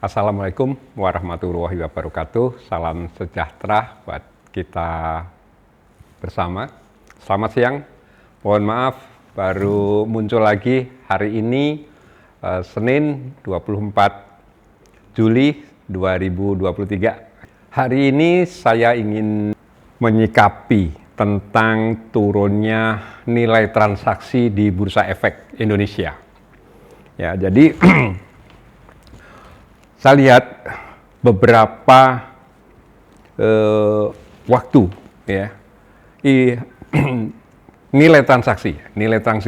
Assalamualaikum warahmatullahi wabarakatuh. Salam sejahtera buat kita bersama. Selamat siang. Mohon maaf baru muncul lagi hari ini Senin 24 Juli 2023. Hari ini saya ingin menyikapi tentang turunnya nilai transaksi di Bursa Efek Indonesia. Ya, jadi saya lihat beberapa waktu ya nilai transaksi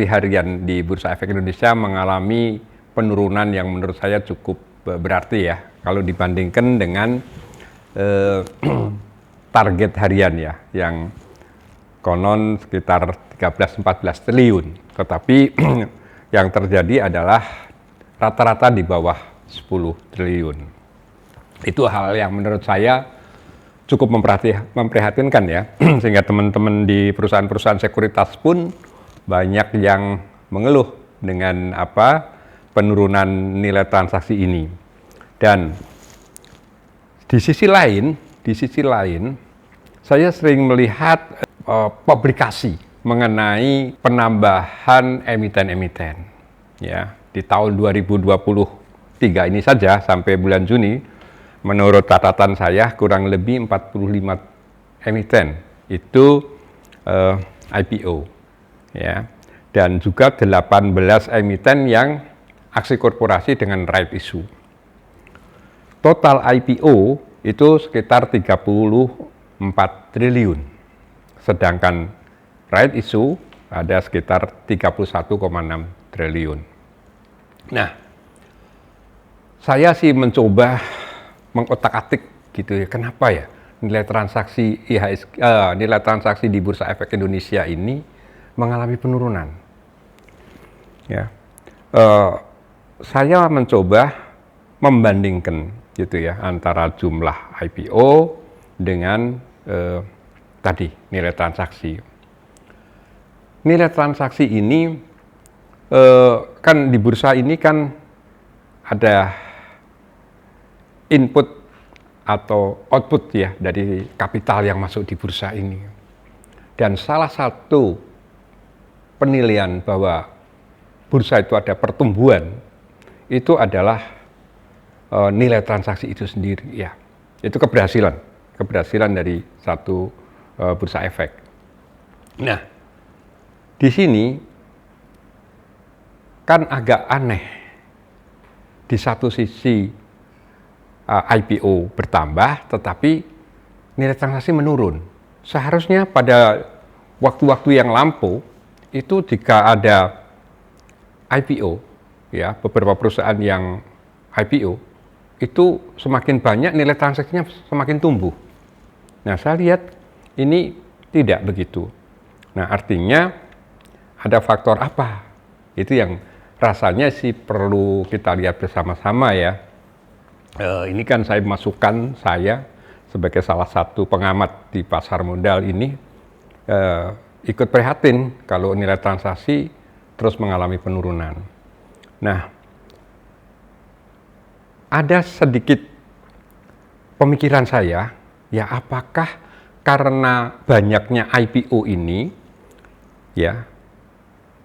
harian di Bursa Efek Indonesia mengalami penurunan yang menurut saya cukup berarti ya kalau dibandingkan dengan target harian ya yang konon sekitar 13-14 triliun, tetapi yang terjadi adalah rata-rata di bawah 10 triliun. Itu hal yang menurut saya cukup memprihatinkan ya, sehingga teman-teman di perusahaan-perusahaan sekuritas pun banyak yang mengeluh dengan penurunan nilai transaksi ini. Dan di sisi lain saya sering melihat publikasi mengenai penambahan emiten-emiten ya di tahun 2023 ini saja sampai bulan Juni, menurut catatan saya kurang lebih 45 emiten itu IPO ya, dan juga 18 emiten yang aksi korporasi dengan right issue. Total IPO itu sekitar 34 triliun, sedangkan right issue ada sekitar 31,6 triliun. Nah, saya sih mencoba mengotak-atik gitu ya, kenapa ya nilai transaksi nilai transaksi di Bursa Efek Indonesia ini mengalami penurunan. Ya, saya mencoba membandingkan gitu ya antara jumlah IPO dengan tadi nilai transaksi. Nilai transaksi ini kan di bursa ini kan ada input atau output ya dari kapital yang masuk di bursa ini. Dan salah satu penilaian bahwa bursa itu ada pertumbuhan itu adalah nilai transaksi itu sendiri ya. Itu keberhasilan dari satu bursa efek. Nah, di sini kan agak aneh. Di satu sisi IPO bertambah, tetapi nilai transaksi menurun. Seharusnya pada waktu-waktu yang lampau itu jika ada IPO, ya beberapa perusahaan yang IPO itu semakin banyak nilai transaksinya semakin tumbuh. Nah, saya lihat ini tidak begitu. Nah, artinya ada faktor apa? Itu yang rasanya sih perlu kita lihat bersama-sama ya. Ini kan saya sebagai salah satu pengamat di pasar modal ini ikut prihatin kalau nilai transaksi terus mengalami penurunan. Nah, ada sedikit pemikiran saya, ya apakah karena banyaknya IPO ini, ya,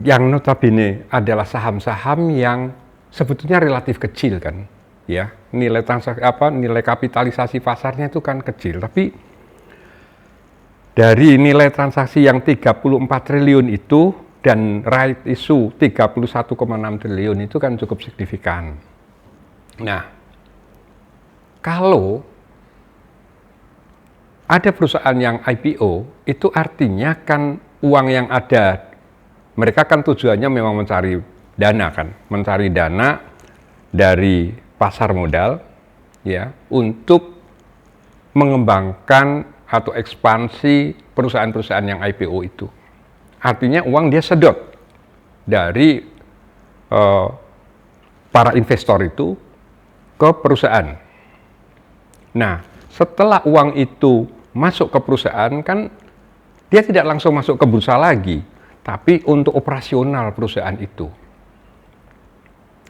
yang notabene adalah saham-saham yang sebetulnya relatif kecil kan, ya nilai transaksi nilai kapitalisasi pasarnya itu kan kecil, tapi dari nilai transaksi yang 34 triliun itu dan right issue 31,6 triliun itu kan cukup signifikan. Nah, kalau ada perusahaan yang IPO itu artinya kan uang yang ada, mereka kan tujuannya memang mencari dana dari pasar modal ya untuk mengembangkan atau ekspansi perusahaan-perusahaan yang IPO itu. Artinya uang dia sedot dari para investor itu ke perusahaan. Nah, setelah uang itu masuk ke perusahaan kan dia tidak langsung masuk ke bursa lagi, tapi untuk operasional perusahaan itu.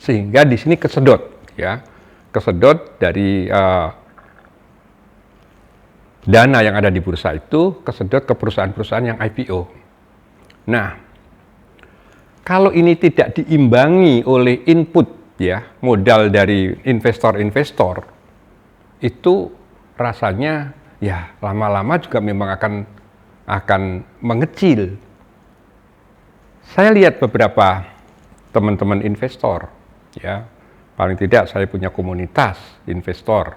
Sehingga di sini kesedot ya kesedot dari dana yang ada di bursa itu kesedot ke perusahaan-perusahaan yang IPO. Nah, kalau ini tidak diimbangi oleh input ya modal dari investor-investor, itu rasanya ya lama-lama juga memang akan mengecil. Saya lihat beberapa teman-teman investor, ya paling tidak saya punya komunitas investor.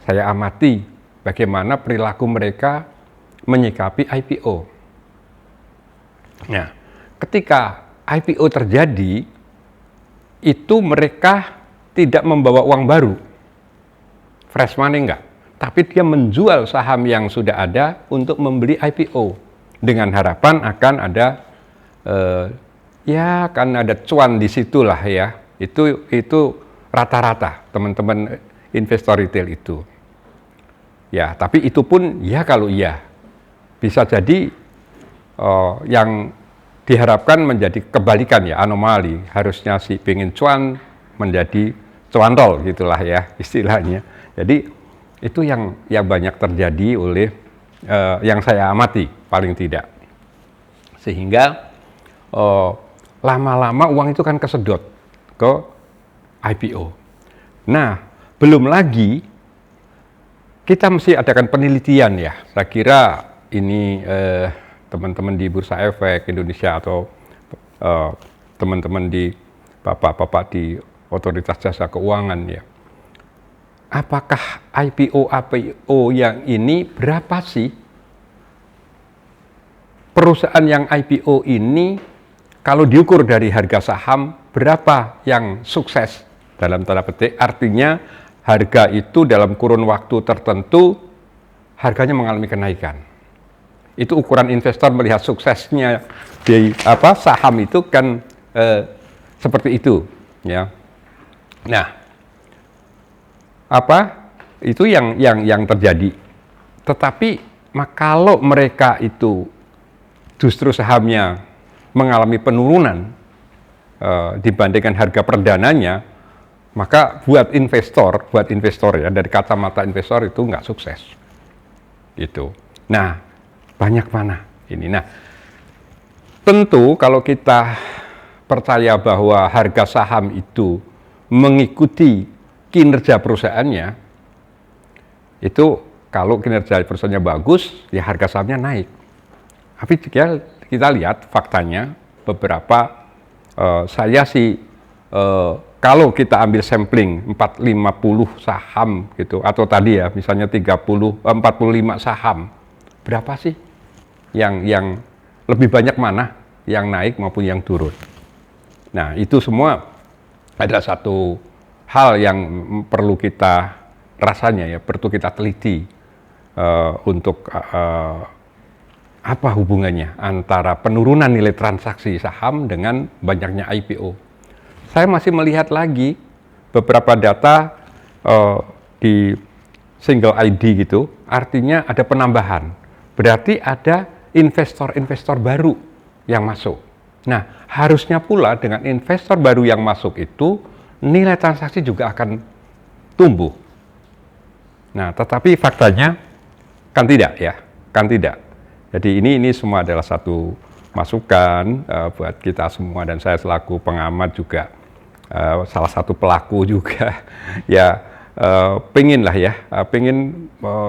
Saya amati bagaimana perilaku mereka menyikapi IPO. Nah, ketika IPO terjadi, itu mereka tidak membawa uang baru, fresh money enggak, tapi dia menjual saham yang sudah ada untuk membeli IPO dengan harapan akan ada ya kan ada cuan di situlah ya. Itu rata-rata teman-teman investor retail itu. Ya, tapi itu pun ya kalau iya bisa jadi yang diharapkan menjadi kebalikan ya, anomali. Harusnya si pengen cuan menjadi cuantol gitulah ya istilahnya. Jadi itu yang banyak terjadi oleh yang saya amati paling tidak. Sehingga lama-lama uang itu kan kesedot ke IPO. Nah, belum lagi kita mesti adakan penelitian ya. Saya kira ini teman-teman di Bursa Efek Indonesia atau teman-teman di bapak-bapak di Otoritas Jasa Keuangan ya. Apakah IPO yang ini berapa sih? Perusahaan yang IPO ini kalau diukur dari harga saham berapa yang sukses dalam tanda petik, artinya harga itu dalam kurun waktu tertentu harganya mengalami kenaikan. Itu ukuran investor melihat suksesnya di saham itu kan seperti itu ya. Nah, itu yang terjadi. Tetapi kalau mereka itu justru sahamnya mengalami penurunan dibandingkan harga perdananya, maka buat investor ya dari kacamata investor itu nggak sukses. Gitu. Nah, banyak mana ini. Nah, tentu kalau kita percaya bahwa harga saham itu mengikuti kinerja perusahaannya, itu kalau kinerja perusahaannya bagus, ya harga sahamnya naik. Tapi kita lihat faktanya beberapa saya sih kalau kita ambil sampling 450 saham gitu atau tadi ya misalnya 45 saham, berapa sih yang lebih banyak mana yang naik maupun yang turun. Nah, itu semua ada satu hal yang perlu kita rasanya ya perlu kita teliti untuk apa hubungannya antara penurunan nilai transaksi saham dengan banyaknya IPO. Saya masih melihat lagi beberapa data di single ID gitu, artinya ada penambahan. Berarti ada investor-investor baru yang masuk. Nah, harusnya pula dengan investor baru yang masuk itu, nilai transaksi juga akan tumbuh. Nah, tetapi faktanya kan tidak ya, kan tidak. Jadi ini semua adalah satu masukan buat kita semua dan saya selaku pengamat juga salah satu pelaku juga ya pengen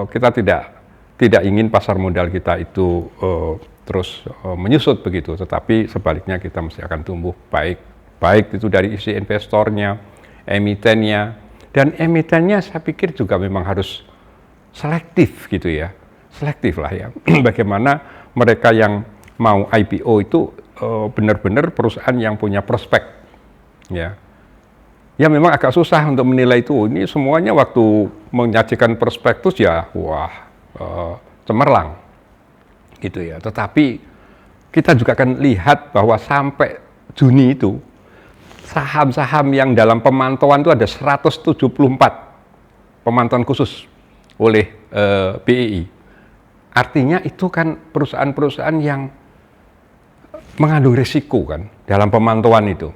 kita tidak ingin pasar modal kita itu terus menyusut begitu, tetapi sebaliknya kita mesti akan tumbuh baik itu dari isi investornya, emitennya, dan emitennya saya pikir juga memang harus selektif gitu ya. Selektif lah ya, bagaimana mereka yang mau IPO itu benar-benar perusahaan yang punya prospek ya. Ya memang agak susah untuk menilai itu, ini semuanya waktu menyajikan prospektus ya cemerlang gitu ya. Tetapi kita juga akan lihat bahwa sampai Juni itu saham-saham yang dalam pemantauan itu ada 174 pemantauan khusus oleh BEI. Artinya itu kan perusahaan-perusahaan yang mengandung risiko kan dalam pemantauan itu.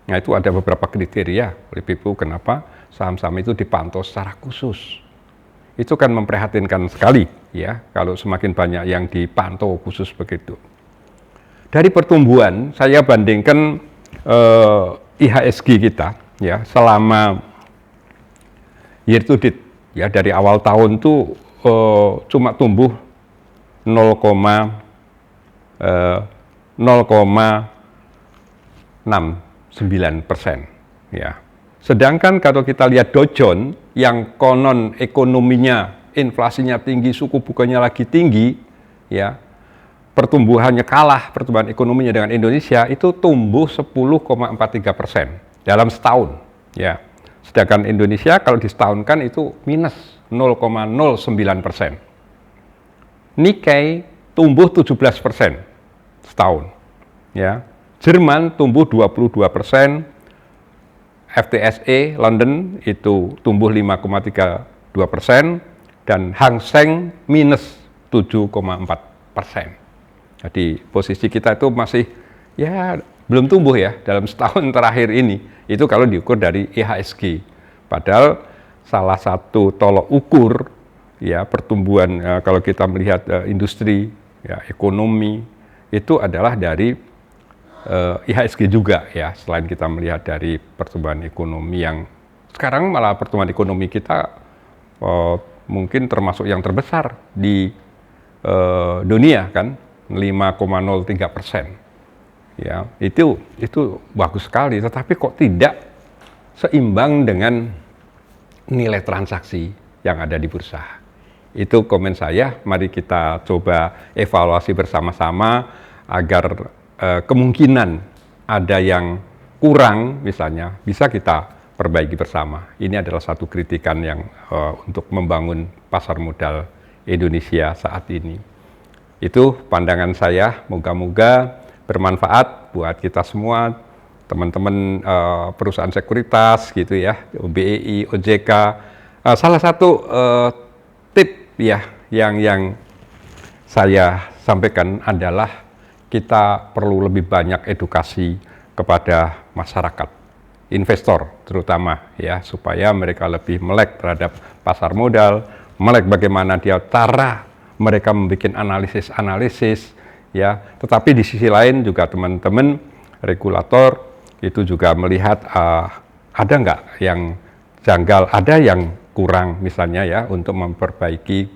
Nah, itu ada beberapa kriteria oleh BPU kenapa saham-saham itu dipantau secara khusus. Itu kan memprihatinkan sekali ya, kalau semakin banyak yang dipantau khusus begitu. Dari pertumbuhan, saya bandingkan IHSG kita ya selama year to date ya, dari awal tahun tuh cuma tumbuh 0,69% ya. Sedangkan kalau kita lihat Dow Jones yang konon ekonominya, inflasinya tinggi, suku bunganya lagi tinggi ya, pertumbuhannya kalah pertumbuhan ekonominya dengan Indonesia, itu tumbuh 10,43% dalam setahun ya. Sedangkan Indonesia kalau disetahunkan itu minus 0,09%. Nikkei tumbuh 17% setahun ya. Jerman tumbuh 22%, FTSE London itu tumbuh 5,32%, dan Hang Seng minus 7,4%. Jadi posisi kita itu masih ya belum tumbuh ya dalam setahun terakhir ini, itu kalau diukur dari IHSG. Padahal salah satu tolok ukur ya pertumbuhan kalau kita melihat industri ya, ekonomi, itu adalah dari IHSG juga ya, selain kita melihat dari pertumbuhan ekonomi yang sekarang malah pertumbuhan ekonomi kita mungkin termasuk yang terbesar di dunia kan, 5,03%. Ya, itu bagus sekali, tetapi kok tidak seimbang dengan nilai transaksi yang ada di bursa. Itu komen saya, mari kita coba evaluasi bersama-sama agar kemungkinan ada yang kurang misalnya bisa kita perbaiki bersama. Ini adalah satu kritikan yang untuk membangun pasar modal Indonesia saat ini. Itu pandangan saya, moga-moga bermanfaat buat kita semua, teman-teman perusahaan sekuritas gitu ya, BEI, OJK. Salah satu tip ya yang saya sampaikan adalah kita perlu lebih banyak edukasi kepada masyarakat, investor terutama ya, supaya mereka lebih melek terhadap pasar modal, melek bagaimana dia cara mereka membuat analisis ya. Tetapi di sisi lain juga teman-teman regulator itu juga melihat ada nggak yang janggal, ada yang kurang misalnya ya, untuk memperbaiki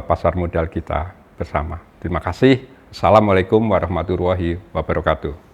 pasar modal kita bersama. Terima kasih. Assalamualaikum warahmatullahi wabarakatuh.